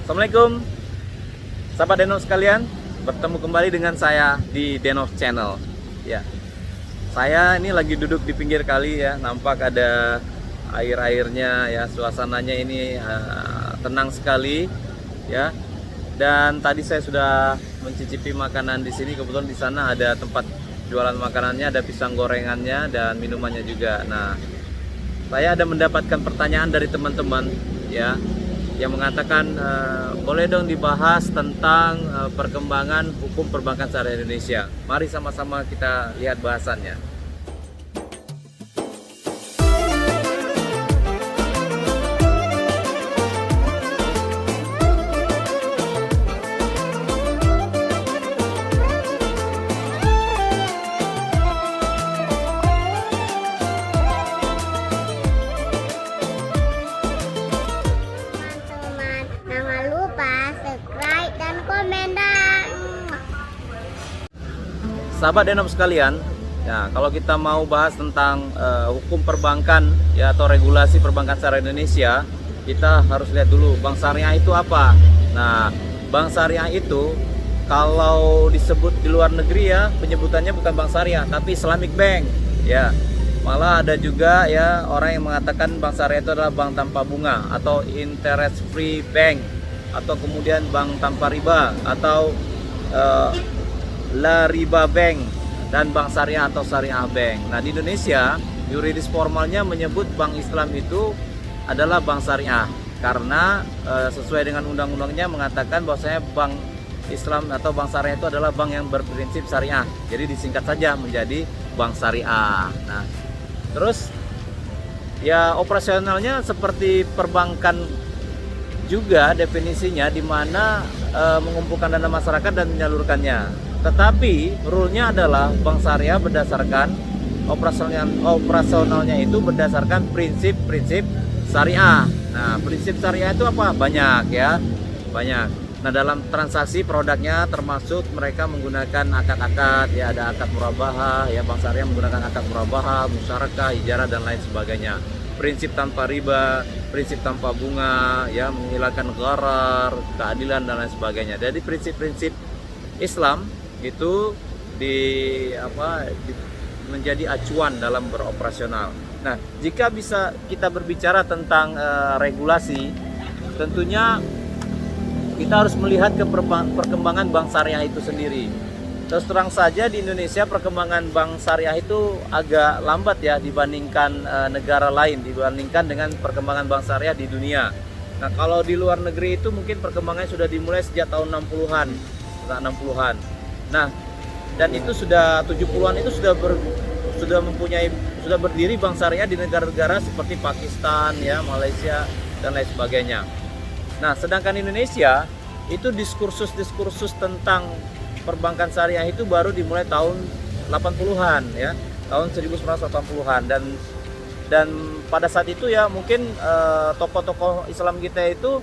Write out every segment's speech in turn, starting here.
Assalamualaikum, sahabat Denov sekalian. Bertemu kembali dengan saya di Denov Channel. Ya, saya ini lagi duduk di pinggir kali ya. Nampak ada air-airnya ya. Suasananya ini tenang sekali ya. Dan tadi saya sudah mencicipi makanan di sini. Kebetulan di sana ada tempat jualan makanannya, ada pisang gorengannya dan minumannya juga. Nah, saya ada mendapatkan pertanyaan dari teman-teman ya, yang mengatakan boleh dong dibahas tentang perkembangan hukum perbankan syariah Indonesia. Mari sama-sama kita lihat bahasannya. Sahabat Denov sekalian, ya, kalau kita mau bahas tentang hukum perbankan ya atau regulasi perbankan syariah Indonesia, kita harus lihat dulu bank syariah itu apa. Nah, bank syariah itu kalau disebut di luar negeri ya penyebutannya bukan bank syariah tapi Islamic Bank ya. Malah ada juga ya orang yang mengatakan bank syariah itu adalah bank tanpa bunga atau interest free bank atau kemudian bank tanpa riba atau La Riba Bank dan Bank Syariah atau Syariah Bank. Nah, di Indonesia yuridis formalnya menyebut bank Islam itu adalah bank syariah karena sesuai dengan undang-undangnya mengatakan bahwasanya bank Islam atau bank syariah itu adalah bank yang berprinsip syariah. Jadi disingkat saja menjadi bank syariah. Nah, terus ya operasionalnya seperti perbankan juga definisinya, di mana mengumpulkan dana masyarakat dan menyalurkannya. Tetapi rule-nya adalah bank syariah berdasarkan operasionalnya itu berdasarkan prinsip-prinsip syariah. Nah, prinsip syariah itu apa? Banyak ya, banyak. Nah, dalam transaksi produknya termasuk mereka menggunakan akad-akad ya, ada akad murabahah ya, bank syariah menggunakan akad murabahah, musyarakah, ijarah dan lain sebagainya. Prinsip tanpa riba, prinsip tanpa bunga ya, menghilangkan gharar, keadilan dan lain sebagainya. Jadi prinsip-prinsip Islam itu menjadi acuan dalam beroperasional. Nah, jika bisa kita berbicara tentang regulasi, tentunya kita harus melihat ke perkembangan bank syariah itu sendiri. Terus terang saja di Indonesia perkembangan bank syariah itu agak lambat ya dibandingkan negara lain, dibandingkan dengan perkembangan bank syariah di dunia. Nah, kalau di luar negeri itu mungkin perkembangannya sudah dimulai sejak tahun 60-an. Nah, dan itu sudah 70-an itu sudah berdiri bank syariah di negara-negara seperti Pakistan ya, Malaysia dan lain sebagainya. Nah, sedangkan Indonesia itu diskursus tentang perbankan syariah itu baru dimulai tahun 80-an ya, tahun 1980-an, dan pada saat itu ya mungkin tokoh-tokoh Islam kita itu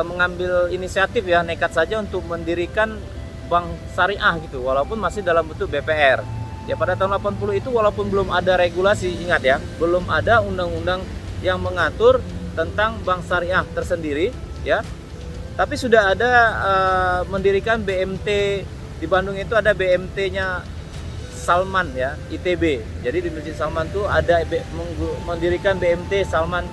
mengambil inisiatif ya, nekat saja untuk mendirikan bank syariah gitu, walaupun masih dalam bentuk BPR. Ya, pada tahun 80 itu walaupun belum ada regulasi, ingat ya, belum ada undang-undang yang mengatur tentang bank syariah tersendiri ya. Tapi sudah ada mendirikan BMT di Bandung, itu ada BMT-nya Salman ya, ITB. Jadi di Masjid Salman tuh ada mendirikan BMT Salman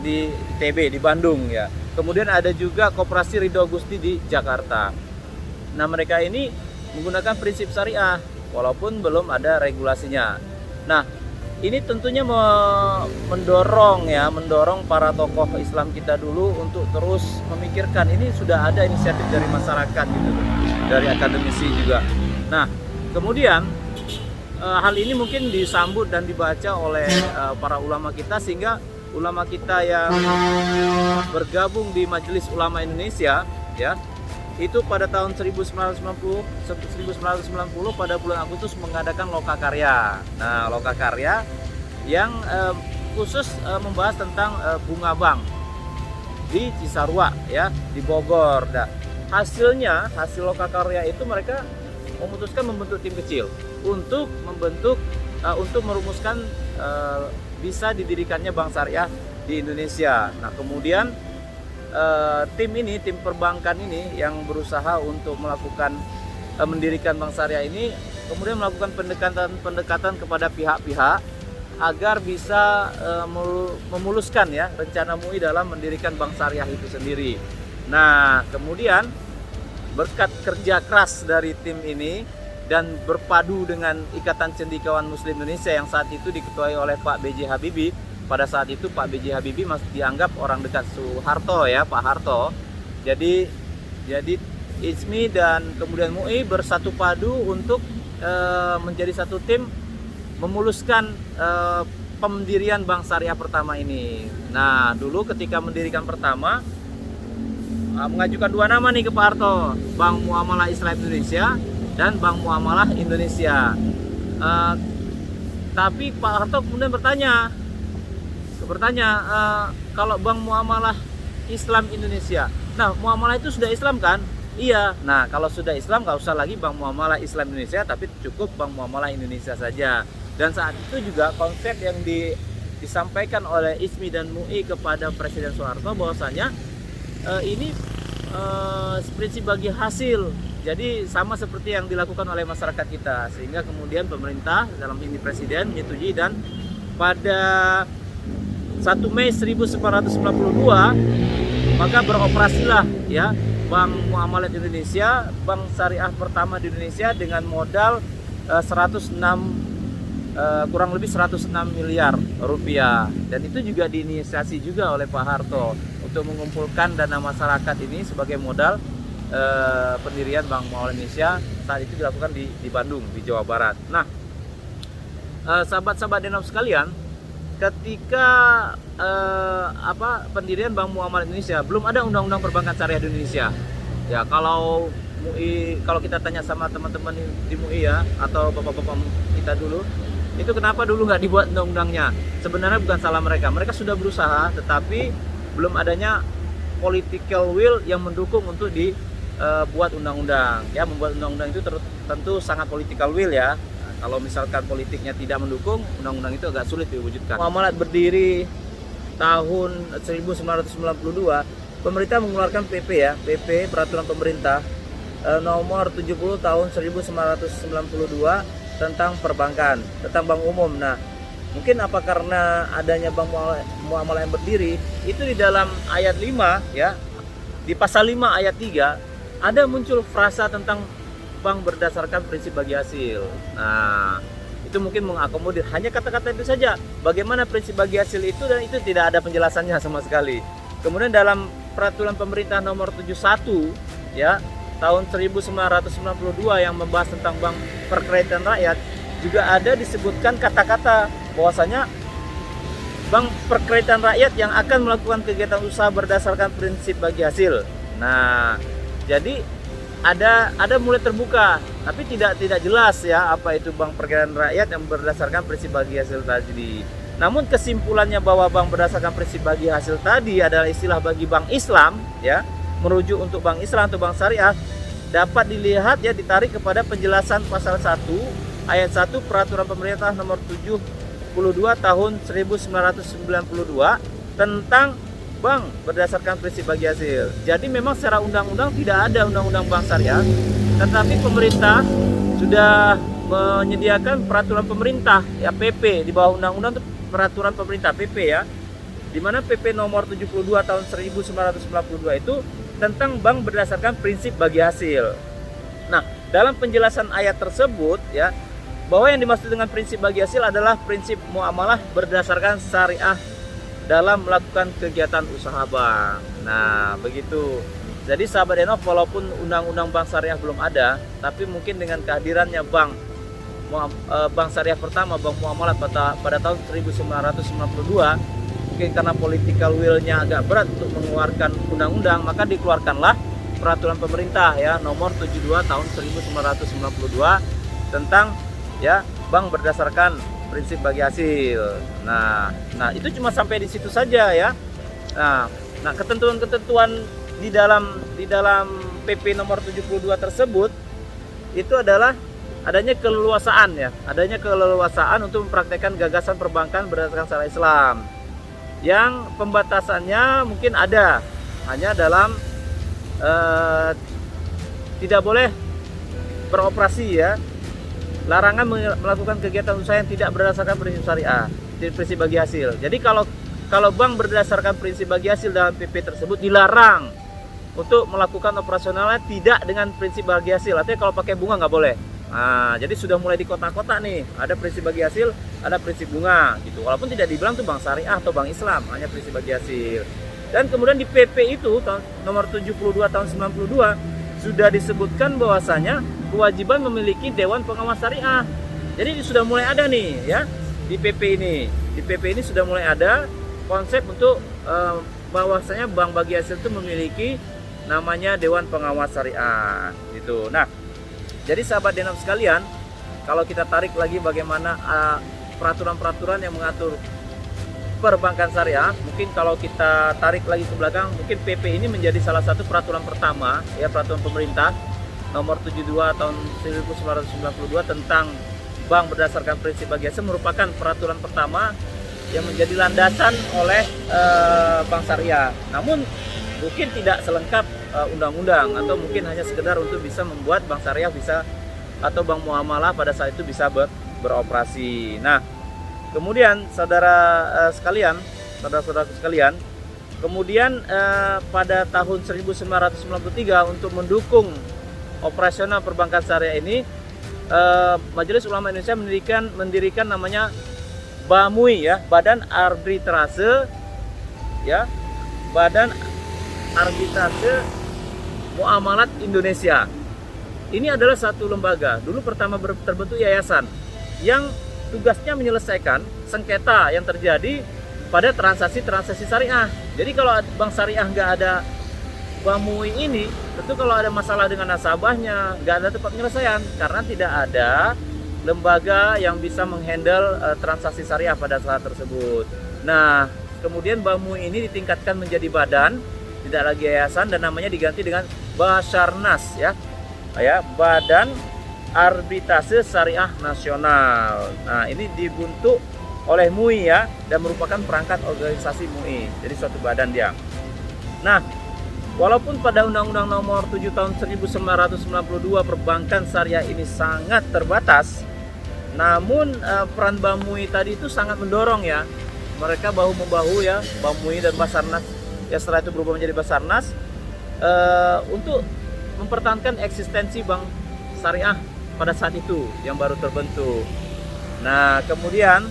di ITB di Bandung ya. Kemudian ada juga Koperasi Ridho Gusti di Jakarta. Nah, mereka ini menggunakan prinsip syariah walaupun belum ada regulasinya. Nah, ini tentunya mendorong para tokoh Islam kita dulu untuk terus memikirkan, ini sudah ada inisiatif dari masyarakat gitu, dari akademisi juga. Nah, kemudian hal ini mungkin disambut dan dibaca oleh para ulama kita, sehingga ulama kita yang bergabung di Majelis Ulama Indonesia ya, itu pada tahun 1990 pada bulan Agustus mengadakan Lokakarya. Nah, Lokakarya yang khusus membahas tentang bunga bank di Cisarua ya, di Bogor. Nah, hasil Lokakarya itu mereka memutuskan membentuk tim kecil untuk merumuskan bisa didirikannya bank syariah di Indonesia. Nah, kemudian tim perbankan ini yang berusaha untuk melakukan mendirikan bank syariah ini kemudian melakukan pendekatan kepada pihak-pihak agar bisa memuluskan ya rencana MUI dalam mendirikan bank syariah itu sendiri. Nah, kemudian berkat kerja keras dari tim ini dan berpadu dengan Ikatan Cendekiawan Muslim Indonesia yang saat itu diketuai oleh Pak B.J. Habibie. Pada saat itu Pak B.J. Habibie masih dianggap orang dekat Soeharto ya, Pak Harto. Jadi ISMI dan kemudian MUI bersatu padu untuk menjadi satu tim memuluskan pendirian bank syariah pertama ini. Nah, dulu ketika mendirikan pertama mengajukan dua nama nih ke Pak Harto, Bank Muamalah Islam Indonesia dan Bank Muamalah Indonesia. Tapi Pak Harto kemudian bertanya, kalau Bank Muamalah Islam Indonesia, nah muamalah itu sudah Islam kan? Iya. Nah, kalau sudah Islam nggak usah lagi Bank Muamalah Islam Indonesia, tapi cukup Bank Muamalah Indonesia saja. Dan saat itu juga konsep yang disampaikan oleh ISMI dan MUI kepada Presiden Soeharto bahwasanya ini prinsip bagi hasil. Jadi sama seperti yang dilakukan oleh masyarakat kita, sehingga kemudian pemerintah dalam ini Presiden menyetujui dan pada 1 Mei 1992 maka beroperasilah ya Bank Muamalah Indonesia, bank syariah pertama di Indonesia dengan modal kurang lebih 106 miliar rupiah, dan itu juga diinisiasi juga oleh Pak Harto untuk mengumpulkan dana masyarakat ini sebagai modal pendirian Bank Muamalah Indonesia. Saat itu dilakukan di Bandung, di Jawa Barat. Nah, sahabat-sahabat Denov sekalian, ketika pendirian Bank Muamalah Indonesia belum ada undang-undang perbankan syariah di Indonesia. Ya, kalau MUI, kalau kita tanya sama teman-teman di MUI ya atau bapak-bapak kita dulu, itu kenapa dulu nggak dibuat undang-undangnya? Sebenarnya bukan salah mereka. Mereka sudah berusaha, tetapi belum adanya political will yang mendukung untuk dibuat undang-undang. Ya, membuat undang-undang itu tentu sangat political will ya. Kalau misalkan politiknya tidak mendukung, undang-undang itu agak sulit diwujudkan. Muamalah berdiri tahun 1992, pemerintah mengeluarkan PP ya, PP Peraturan Pemerintah nomor 70 tahun 1992 tentang perbankan, tentang bank umum. Nah, mungkin apa karena adanya bank muamalah yang berdiri, itu di dalam ayat 5 ya, di pasal 5 ayat 3 ada muncul frasa tentang bank berdasarkan prinsip bagi hasil. Nah, itu mungkin mengakomodir hanya kata-kata itu saja. Bagaimana prinsip bagi hasil itu, dan itu tidak ada penjelasannya sama sekali. Kemudian dalam Peraturan Pemerintah nomor 71 ya tahun 1992 yang membahas tentang bank perkreditan rakyat juga ada disebutkan kata-kata bahwasanya bank perkreditan rakyat yang akan melakukan kegiatan usaha berdasarkan prinsip bagi hasil. Nah, jadi ada mulai terbuka, tapi tidak jelas ya apa itu bank perkreditan rakyat yang berdasarkan prinsip bagi hasil tadi. Namun kesimpulannya bahwa bank berdasarkan prinsip bagi hasil tadi adalah istilah bagi bank Islam ya, merujuk untuk bank Islam atau bank syariah, dapat dilihat ya ditarik kepada penjelasan pasal 1 ayat 1 Peraturan Pemerintah nomor 72 tahun 1992 tentang bank berdasarkan prinsip bagi hasil. Jadi memang secara undang-undang tidak ada undang-undang bank syariah, tetapi pemerintah sudah menyediakan peraturan pemerintah ya, PP di bawah undang-undang itu peraturan pemerintah PP ya, di mana PP nomor 72 tahun 1992 itu tentang bank berdasarkan prinsip bagi hasil. Nah, dalam penjelasan ayat tersebut ya, bahwa yang dimaksud dengan prinsip bagi hasil adalah prinsip muamalah berdasarkan syariah dalam melakukan kegiatan usaha bank. Nah, begitu. Jadi sahabat Denov, walaupun undang-undang bank syariah belum ada, tapi mungkin dengan kehadirannya bank syariah pertama, bank muamalah pada tahun 1992, mungkin karena political will-nya agak berat untuk mengeluarkan undang-undang, maka dikeluarkanlah peraturan pemerintah ya nomor 72 tahun 1992 tentang ya bank berdasarkan prinsip bagi hasil. Nah itu cuma sampai di situ saja ya. Nah ketentuan-ketentuan di dalam PP nomor 72 tersebut itu adalah adanya keleluasaan ya, untuk mempraktekkan gagasan perbankan berdasarkan syariat Islam. Yang pembatasannya mungkin ada hanya dalam tidak boleh beroperasi ya. Larangan melakukan kegiatan usaha yang tidak berdasarkan prinsip syariah, prinsip bagi hasil. Jadi kalau bank berdasarkan prinsip bagi hasil dalam PP tersebut dilarang untuk melakukan operasionalnya tidak dengan prinsip bagi hasil. Artinya kalau pakai bunga nggak boleh. Nah, jadi sudah mulai di kota-kota nih, ada prinsip bagi hasil, ada prinsip bunga gitu. Walaupun tidak dibilang tuh bank syariah atau bank Islam, hanya prinsip bagi hasil. Dan kemudian di PP itu nomor 72 tahun 92 sudah disebutkan bahwasanya kewajiban memiliki dewan pengawas syariah. Jadi sudah mulai ada nih ya di PP ini. Di PP ini sudah mulai ada konsep untuk bahwasanya bank bagi hasil itu memiliki namanya dewan pengawas syariah gitu. Nah, jadi sahabat Denam sekalian, kalau kita tarik lagi bagaimana peraturan-peraturan yang mengatur perbankan syariah, mungkin kalau kita tarik lagi ke belakang, mungkin PP ini menjadi salah satu peraturan pertama ya, peraturan pemerintah nomor 72 tahun 1992 tentang bank berdasarkan prinsip bagi hasil merupakan peraturan pertama yang menjadi landasan oleh bank syariah. Namun mungkin tidak selengkap undang-undang atau mungkin hanya sekedar untuk bisa membuat bank syariah bisa atau bank muamalah pada saat itu bisa beroperasi. Nah, kemudian saudara-saudaraku sekalian, kemudian pada tahun 1993 untuk mendukung operasional perbankan syariah ini, Majelis Ulama Indonesia mendirikan namanya BAMUI ya, Badan Arbitrase ya, Badan Arbitrase Muamalat Indonesia. Ini adalah satu lembaga. Dulu pertama terbentuk yayasan yang tugasnya menyelesaikan sengketa yang terjadi pada transaksi-transaksi syariah. Jadi kalau bank syariah nggak ada BAMUI ini, tentu kalau ada masalah dengan nasabahnya nggak ada tempat penyelesaian karena tidak ada lembaga yang bisa menghandle transaksi syariah pada saat tersebut. Nah, kemudian BAMUI ini ditingkatkan menjadi badan, tidak lagi yayasan, dan namanya diganti dengan Basarnas ya, Badan Arbitrase Syariah Nasional. Nah, ini dibentuk oleh MUI ya, dan merupakan perangkat organisasi MUI. Jadi suatu badan dia. Nah, walaupun pada Undang-Undang Nomor 7 Tahun 1992 perbankan syariah ini sangat terbatas, namun peran BAMUI tadi itu sangat mendorong ya. Mereka bahu-membahu ya, BAMUI dan Basarnas ya, setelah itu berubah menjadi Basarnas untuk mempertahankan eksistensi bank syariah pada saat itu yang baru terbentuk. Nah, kemudian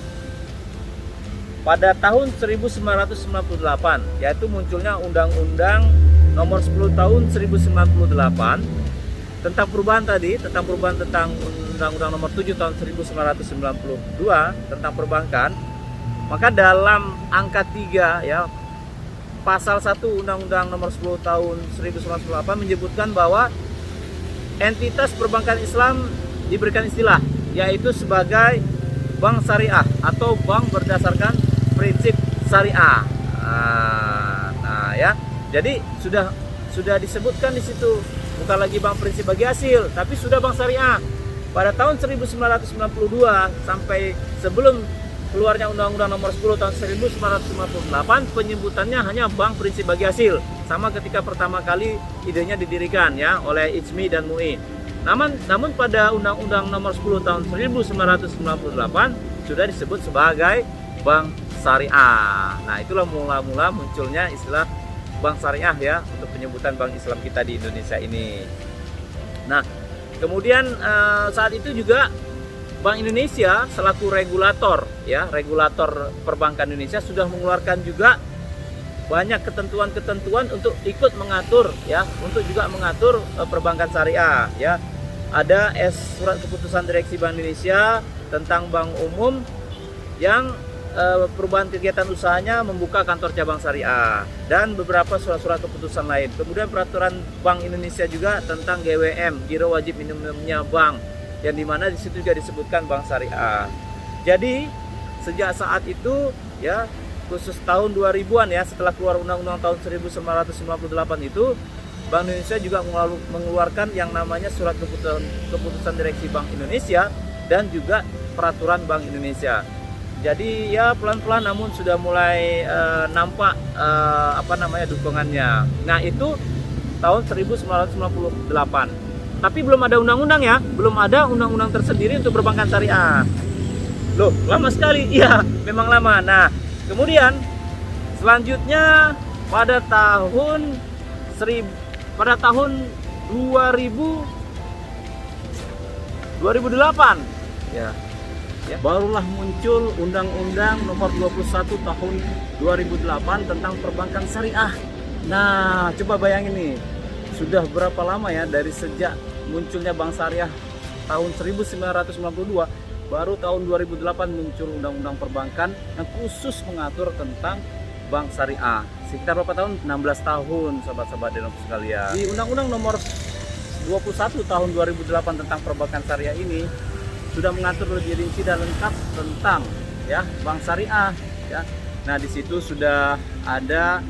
pada tahun 1998 yaitu munculnya Undang-Undang Nomor 10 Tahun 1998 tentang perubahan tentang Undang-Undang Nomor 7 Tahun 1992 tentang perbankan. Maka dalam angka 3 ya, pasal 1 Undang-Undang Nomor 10 Tahun 1998 menyebutkan bahwa entitas perbankan Islam diberikan istilah yaitu sebagai bank syariah atau bank berdasarkan prinsip syariah. Nah ya, jadi sudah disebutkan di situ, bukan lagi bank prinsip bagi hasil, tapi sudah bank syariah. Pada tahun 1992 sampai sebelum keluarnya Undang-Undang Nomor 10 Tahun 1998, penyebutannya hanya bank prinsip bagi hasil. Sama ketika pertama kali idenya didirikan ya oleh ICMI dan MUI. Namun pada Undang-Undang Nomor 10 Tahun 1998 sudah disebut sebagai bank syariah. Nah, itulah mula-mula munculnya istilah bank syariah ya untuk penyebutan bank Islam kita di Indonesia ini. Nah, kemudian saat itu juga Bank Indonesia selaku regulator perbankan Indonesia sudah mengeluarkan juga banyak ketentuan-ketentuan untuk ikut mengatur ya, untuk juga mengatur perbankan syariah ya. Ada surat keputusan direksi Bank Indonesia tentang bank umum yang perubahan kegiatan usahanya membuka kantor cabang syariah dan beberapa surat-surat keputusan lain. Kemudian peraturan Bank Indonesia juga tentang GWM, giro wajib minimumnya bank, yang dimana di situ juga disebutkan bank syariah. Jadi sejak saat itu ya, khusus tahun 2000-an ya, setelah keluar Undang-Undang tahun 1998 itu, Bank Indonesia juga mengeluarkan yang namanya surat keputusan direksi Bank Indonesia dan juga peraturan Bank Indonesia. Jadi ya pelan-pelan namun sudah mulai nampak dukungannya. Nah, itu tahun 1998. Tapi belum ada undang-undang ya, belum ada undang-undang tersendiri untuk perbankan syariah. Loh, lama sekali. Iya, memang lama. Nah, kemudian selanjutnya pada tahun 2008 ya, barulah muncul Undang-Undang Nomor 21 Tahun 2008 tentang perbankan syariah. Nah, coba bayangin nih, sudah berapa lama ya dari sejak munculnya bank syariah tahun 1992, baru tahun 2008 muncul Undang-Undang Perbankan yang khusus mengatur tentang bank syariah. Sekitar berapa tahun? 16 tahun, sahabat-sahabat Denop sekalian. Di Undang-Undang Nomor 21 Tahun 2008 tentang perbankan syariah ini sudah mengatur lebih rinci dan lengkap tentang ya bank syariah ya. Nah, di situ sudah ada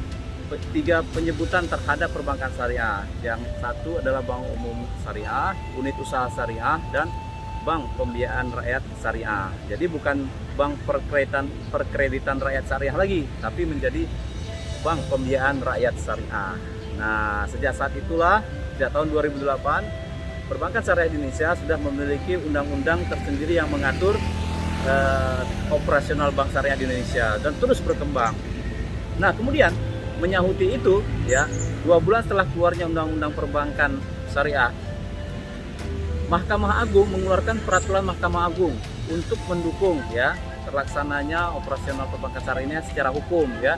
3 penyebutan terhadap perbankan syariah. Yang satu adalah bank umum syariah, unit usaha syariah, dan bank pembiayaan rakyat syariah. Jadi bukan bank perkreditan rakyat syariah lagi, tapi menjadi bank pembiayaan rakyat syariah. Nah, sejak saat itulah, sejak tahun 2008, perbankan syariah di Indonesia sudah memiliki undang-undang tersendiri yang mengatur operasional bank syariah di Indonesia dan terus berkembang. Nah, kemudian menyahuti itu ya, 2 bulan setelah keluarnya undang-undang perbankan syariah, Mahkamah Agung mengeluarkan peraturan Mahkamah Agung untuk mendukung ya terlaksananya operasional perbankan syariah ini secara hukum ya.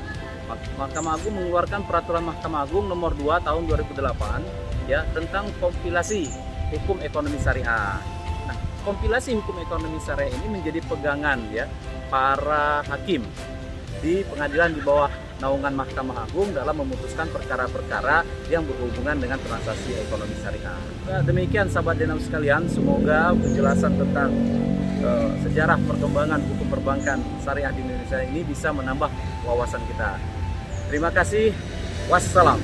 Mahkamah Agung mengeluarkan peraturan Mahkamah Agung nomor 2 tahun 2008 ya tentang kompilasi hukum ekonomi syariah. Nah, kompilasi hukum ekonomi syariah ini menjadi pegangan ya para hakim di pengadilan di bawah naungan Mahkamah Agung dalam memutuskan perkara-perkara yang berhubungan dengan transaksi ekonomi syariah. Nah, demikian sahabat Denam sekalian, semoga penjelasan tentang sejarah perkembangan hukum perbankan syariah di Indonesia ini bisa menambah wawasan kita. Terima kasih. Wassalam.